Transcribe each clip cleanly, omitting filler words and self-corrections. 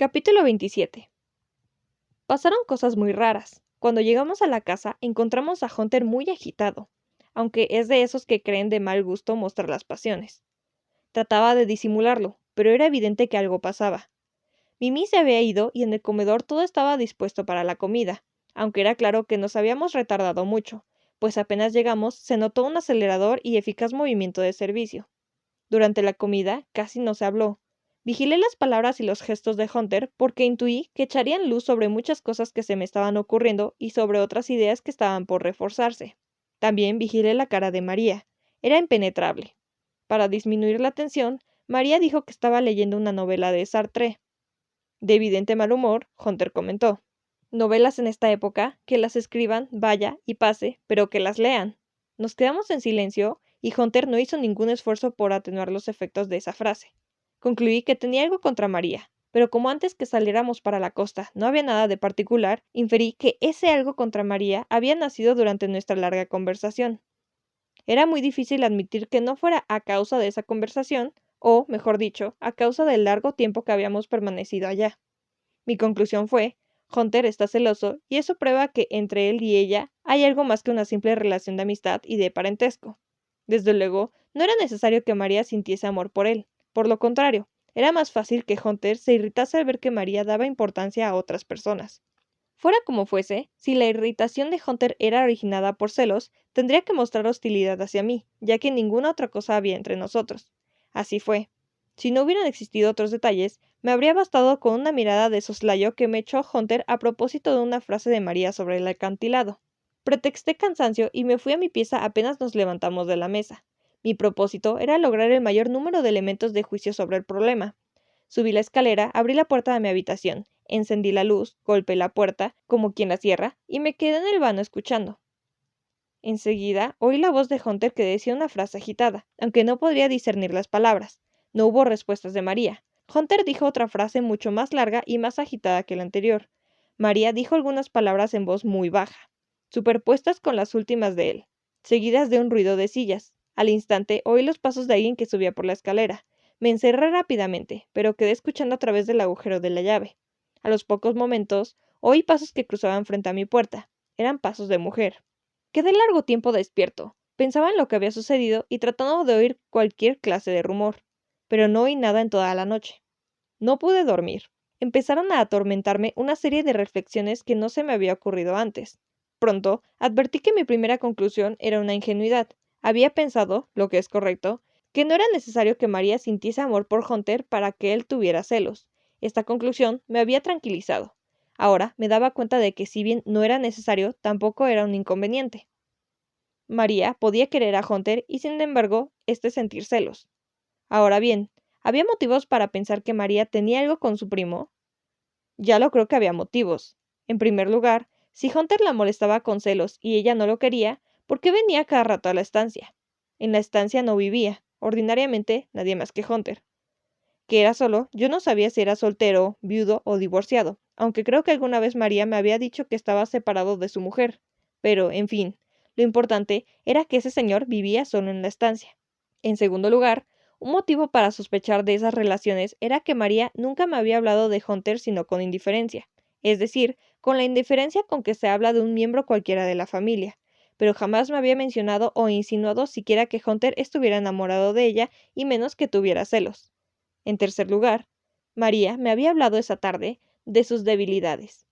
Capítulo 27. Pasaron cosas muy raras. Cuando llegamos a la casa, encontramos a Hunter muy agitado, aunque es de esos que creen de mal gusto mostrar las pasiones. Trataba de disimularlo, pero era evidente que algo pasaba. Mimi se había ido y en el comedor todo estaba dispuesto para la comida, aunque era claro que nos habíamos retardado mucho, pues apenas llegamos se notó un acelerador y eficaz movimiento de servicio. Durante la comida casi no se habló. Vigilé las palabras y los gestos de Hunter porque intuí que echarían luz sobre muchas cosas que se me estaban ocurriendo y sobre otras ideas que estaban por reforzarse. También vigilé la cara de María. Era impenetrable. Para disminuir la tensión, María dijo que estaba leyendo una novela de Sartre. De evidente mal humor, Hunter comentó: novelas en esta época, que las escriban, vaya y pase, pero que las lean. Nos quedamos en silencio y Hunter no hizo ningún esfuerzo por atenuar los efectos de esa frase. Concluí que tenía algo contra María, pero como antes que saliéramos para la costa no había nada de particular, inferí que ese algo contra María había nacido durante nuestra larga conversación. Era muy difícil admitir que no fuera a causa de esa conversación, o, mejor dicho, a causa del largo tiempo que habíamos permanecido allá. Mi conclusión fue: Hunter está celoso y eso prueba que entre él y ella hay algo más que una simple relación de amistad y de parentesco. Desde luego, no era necesario que María sintiese amor por él. Por lo contrario, era más fácil que Hunter se irritase al ver que María daba importancia a otras personas. Fuera como fuese, si la irritación de Hunter era originada por celos, tendría que mostrar hostilidad hacia mí, ya que ninguna otra cosa había entre nosotros. Así fue. Si no hubieran existido otros detalles, me habría bastado con una mirada de soslayo que me echó Hunter a propósito de una frase de María sobre el acantilado. Pretexté cansancio y me fui a mi pieza apenas nos levantamos de la mesa. Mi propósito era lograr el mayor número de elementos de juicio sobre el problema. Subí la escalera, abrí la puerta de mi habitación, encendí la luz, golpeé la puerta, como quien la cierra, y me quedé en el vano escuchando. Enseguida oí la voz de Hunter que decía una frase agitada, aunque no podría discernir las palabras. No hubo respuestas de María. Hunter dijo otra frase mucho más larga y más agitada que la anterior. María dijo algunas palabras en voz muy baja, superpuestas con las últimas de él, seguidas de un ruido de sillas. Al instante oí los pasos de alguien que subía por la escalera. Me encerré rápidamente, pero quedé escuchando a través del agujero de la llave. A los pocos momentos, oí pasos que cruzaban frente a mi puerta. Eran pasos de mujer. Quedé largo tiempo despierto. Pensaba en lo que había sucedido y tratando de oír cualquier clase de rumor, pero no oí nada en toda la noche. No pude dormir. Empezaron a atormentarme una serie de reflexiones que no se me había ocurrido antes. Pronto, advertí que mi primera conclusión era una ingenuidad. Había pensado, lo que es correcto, que no era necesario que María sintiese amor por Hunter para que él tuviera celos. Esta conclusión me había tranquilizado. Ahora me daba cuenta de que si bien no era necesario, tampoco era un inconveniente. María podía querer a Hunter y sin embargo, sentir celos. Ahora bien, ¿había motivos para pensar que María tenía algo con su primo? Ya lo creo que había motivos. En primer lugar, si Hunter la molestaba con celos y ella no lo quería, ¿por qué venía cada rato a la estancia? En la estancia no vivía, ordinariamente, nadie más que Hunter. Que era solo, yo no sabía si era soltero, viudo o divorciado, aunque creo que alguna vez María me había dicho que estaba separado de su mujer. Pero, en fin, lo importante era que ese señor vivía solo en la estancia. En segundo lugar, un motivo para sospechar de esas relaciones era que María nunca me había hablado de Hunter sino con indiferencia, es decir, con la indiferencia con que se habla de un miembro cualquiera de la familia, pero jamás me había mencionado o insinuado siquiera que Hunter estuviera enamorado de ella y menos que tuviera celos. En tercer lugar, María me había hablado esa tarde de sus debilidades.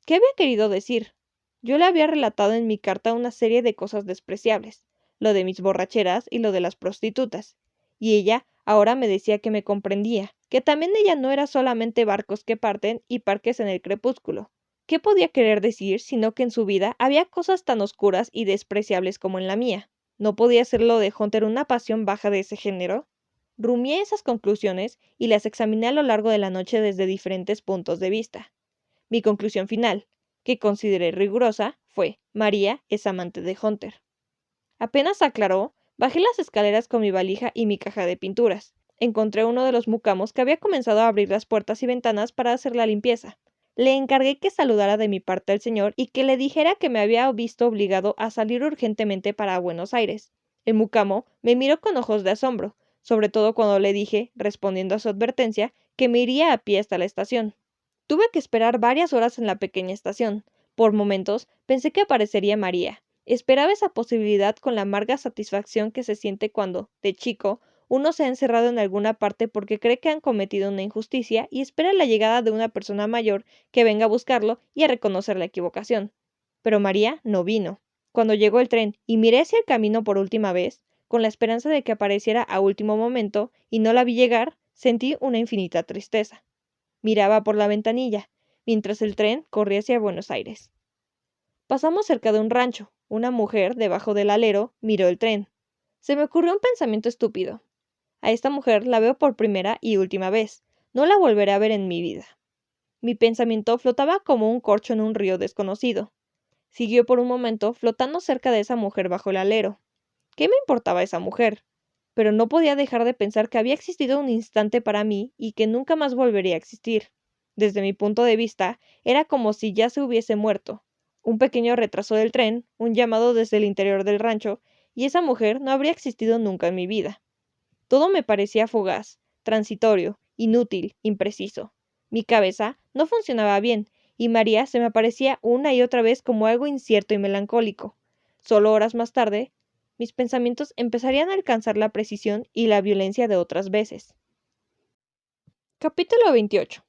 ¿Qué había querido decir? Yo le había relatado en mi carta una serie de cosas despreciables, lo de mis borracheras y lo de las prostitutas, y ella ahora me decía que me comprendía, que también ella no era solamente barcos que parten y parques en el crepúsculo. ¿Qué podía querer decir sino que en su vida había cosas tan oscuras y despreciables como en la mía? ¿No podía ser lo de Hunter una pasión baja de ese género? Rumié esas conclusiones y las examiné a lo largo de la noche desde diferentes puntos de vista. Mi conclusión final, que consideré rigurosa, fue: María es amante de Hunter. Apenas aclaró, bajé las escaleras con mi valija y mi caja de pinturas. Encontré uno de los mucamos que había comenzado a abrir las puertas y ventanas para hacer la limpieza. Le encargué que saludara de mi parte al señor y que le dijera que me había visto obligado a salir urgentemente para Buenos Aires. El mucamo me miró con ojos de asombro, sobre todo cuando le dije, respondiendo a su advertencia, que me iría a pie hasta la estación. Tuve que esperar varias horas en la pequeña estación. Por momentos pensé que aparecería María. Esperaba esa posibilidad con la amarga satisfacción que se siente cuando, de chico, uno se ha encerrado en alguna parte porque cree que han cometido una injusticia y espera la llegada de una persona mayor que venga a buscarlo y a reconocer la equivocación. Pero María no vino. Cuando llegó el tren y miré hacia el camino por última vez, con la esperanza de que apareciera a último momento, y no la vi llegar, sentí una infinita tristeza. Miraba por la ventanilla, mientras el tren corría hacia Buenos Aires. Pasamos cerca de un rancho. Una mujer, debajo del alero, miró el tren. Se me ocurrió un pensamiento estúpido. A esta mujer la veo por primera y última vez. No la volveré a ver en mi vida. Mi pensamiento flotaba como un corcho en un río desconocido. Siguió por un momento flotando cerca de esa mujer bajo el alero. ¿Qué me importaba esa mujer? Pero no podía dejar de pensar que había existido un instante para mí y que nunca más volvería a existir. Desde mi punto de vista, era como si ya se hubiese muerto. Un pequeño retraso del tren, un llamado desde el interior del rancho, y esa mujer no habría existido nunca en mi vida. Todo me parecía fugaz, transitorio, inútil, impreciso. Mi cabeza no funcionaba bien, y María se me aparecía una y otra vez como algo incierto y melancólico. Solo horas más tarde, mis pensamientos empezarían a alcanzar la precisión y la violencia de otras veces. Capítulo 28.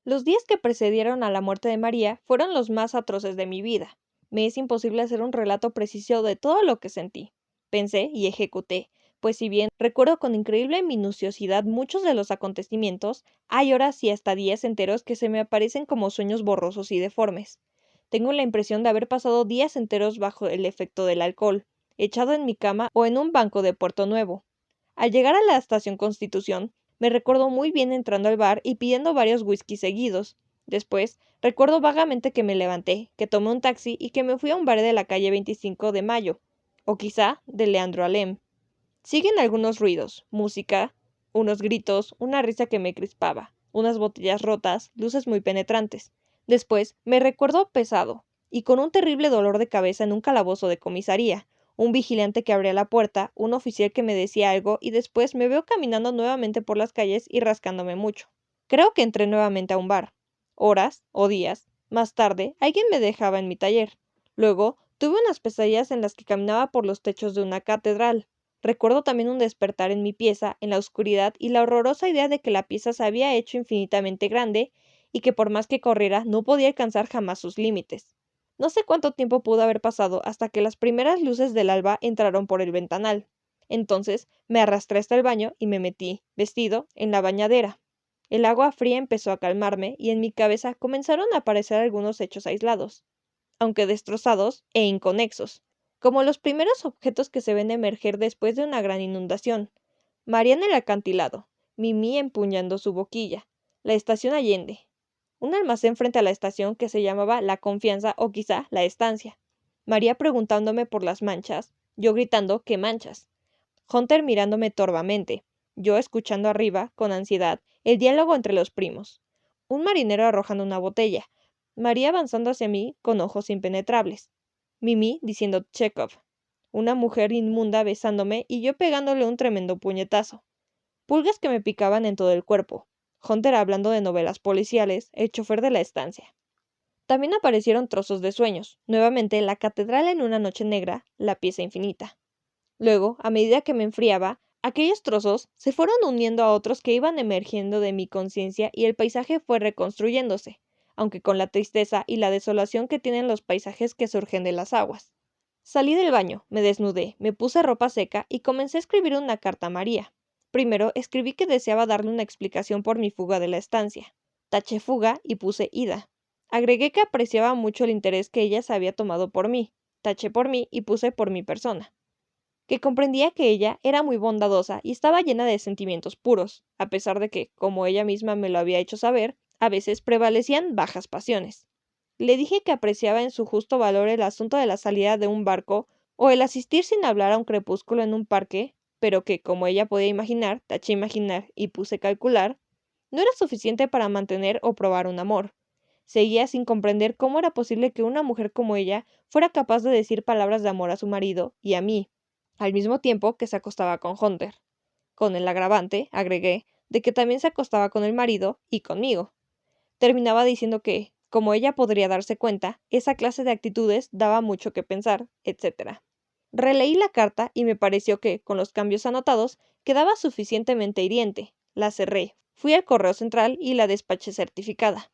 Los días que precedieron a la muerte de María fueron los más atroces de mi vida. Me es imposible hacer un relato preciso de todo lo que sentí. Pensé y ejecuté, pues si bien recuerdo con increíble minuciosidad muchos de los acontecimientos, hay horas y hasta días enteros que se me aparecen como sueños borrosos y deformes. Tengo la impresión de haber pasado días enteros bajo el efecto del alcohol, echado en mi cama o en un banco de Puerto Nuevo. Al llegar a la estación Constitución, me recuerdo muy bien entrando al bar y pidiendo varios whiskies seguidos. Después, recuerdo vagamente que me levanté, que tomé un taxi y que me fui a un bar de la calle 25 de Mayo, o quizá de Leandro Alem. Siguen algunos ruidos, música, unos gritos, una risa que me crispaba, unas botellas rotas, luces muy penetrantes. Después, me recuerdo pesado, y con un terrible dolor de cabeza en un calabozo de comisaría, un vigilante que abría la puerta, un oficial que me decía algo, y después me veo caminando nuevamente por las calles y rascándome mucho. Creo que entré nuevamente a un bar. Horas, o días, más tarde, alguien me dejaba en mi taller. Luego, tuve unas pesadillas en las que caminaba por los techos de una catedral. Recuerdo también un despertar en mi pieza, en la oscuridad, y la horrorosa idea de que la pieza se había hecho infinitamente grande y que por más que corriera no podía alcanzar jamás sus límites. No sé cuánto tiempo pudo haber pasado hasta que las primeras luces del alba entraron por el ventanal. Entonces me arrastré hasta el baño y me metí, vestido, en la bañadera. El agua fría empezó a calmarme y en mi cabeza comenzaron a aparecer algunos hechos aislados, aunque destrozados e inconexos, como los primeros objetos que se ven emerger después de una gran inundación. María en el acantilado, Mimi empuñando su boquilla, la estación Allende, un almacén frente a la estación que se llamaba La Confianza o quizá La Estancia. María preguntándome por las manchas, yo gritando ¿qué manchas? Hunter mirándome torvamente, yo escuchando arriba, con ansiedad, el diálogo entre los primos. Un marinero arrojando una botella, María avanzando hacia mí con ojos impenetrables. Mimi diciendo Chekhov. Una mujer inmunda besándome y yo pegándole un tremendo puñetazo. Pulgas que me picaban en todo el cuerpo. Hunter hablando de novelas policiales, el chofer de la estancia. También aparecieron trozos de sueños, nuevamente la catedral en una noche negra, la pieza infinita. Luego, a medida que me enfriaba, aquellos trozos se fueron uniendo a otros que iban emergiendo de mi conciencia y el paisaje fue reconstruyéndose, aunque con la tristeza y la desolación que tienen los paisajes que surgen de las aguas. Salí del baño, me desnudé, me puse ropa seca y comencé a escribir una carta a María. Primero escribí que deseaba darle una explicación por mi fuga de la estancia. Taché fuga y puse ida. Agregué que apreciaba mucho el interés que ella se había tomado por mí. Taché por mí y puse por mi persona. Que comprendía que ella era muy bondadosa y estaba llena de sentimientos puros, a pesar de que, como ella misma me lo había hecho saber, a veces prevalecían bajas pasiones. Le dije que apreciaba en su justo valor el asunto de la salida de un barco o el asistir sin hablar a un crepúsculo en un parque, pero que, como ella podía imaginar, taché imaginar y puse calcular, no era suficiente para mantener o probar un amor. Seguía sin comprender cómo era posible que una mujer como ella fuera capaz de decir palabras de amor a su marido y a mí, al mismo tiempo que se acostaba con Hunter. Con el agravante, agregué, de que también se acostaba con el marido y conmigo. Terminaba diciendo que, como ella podría darse cuenta, esa clase de actitudes daba mucho que pensar, etc. Releí la carta y me pareció que, con los cambios anotados, quedaba suficientemente hiriente. La cerré, fui al correo central y la despaché certificada.